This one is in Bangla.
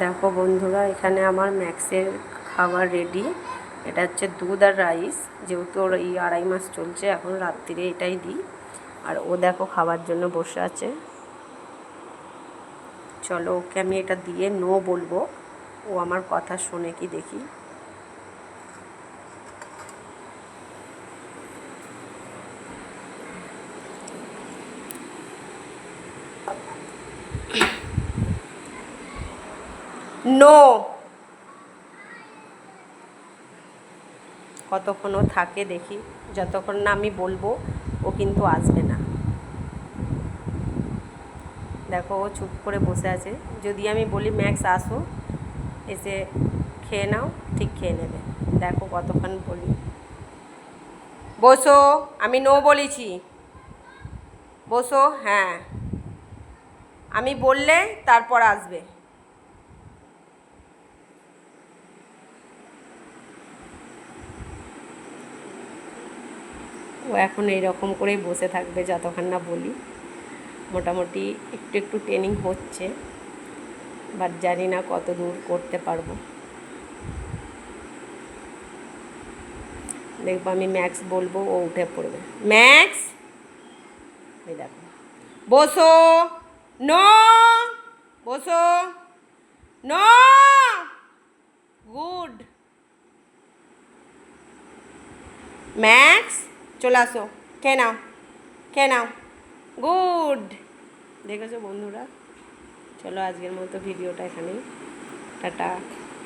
দেখো বন্ধুরা, এখানে আমার ম্যাক্সের খাবার রেডি। এটা হচ্ছে দুধ আর রাইস, যেহেতু ওর এই 2.5 মাস চলছে, এখন রাত্রিরে এটাই দিই। আর ও দেখো খাবার জন্য বসে আছে। চলো ওকে আমি এটা দিয়ে নো বলবো, ও আমার কথা শোনে কি দেখি। নো। কতক্ষণ ও থাকে দেখি, যতক্ষণ না আমি বলবো ও কিন্তু আসবে না। দেখো ও চুপ করে বসে আছে। যদি আমি বলি ম্যাক্স আসো, এসে খেয়ে নাও, ঠিক খেয়ে নেবে। দেখো কতক্ষণ বলি। বসো, আমি নো বলেছি, বসো। হ্যাঁ, আমি বললে তারপর আসবে। ও এখন এইরকম করেই বসে থাকবে যতক্ষণ না বলি। মোটামুটি একটু একটু ট্রেনিং হচ্ছে, বাট জানি না কত দূর করতে পারবো। দেখবো আমি ম্যাক্স বলবো, ও উঠে পড়বে। ম্যাক্স, এই দেখো, বসো। নো, বসো। No, good. ম্যাক্স, চলে আসো, খেয়ে নাও, খেয়ে নাও, গুড। দেখেছো বন্ধুরা? চলো আজকের মতো ভিডিওটা এখানেই, টাটা।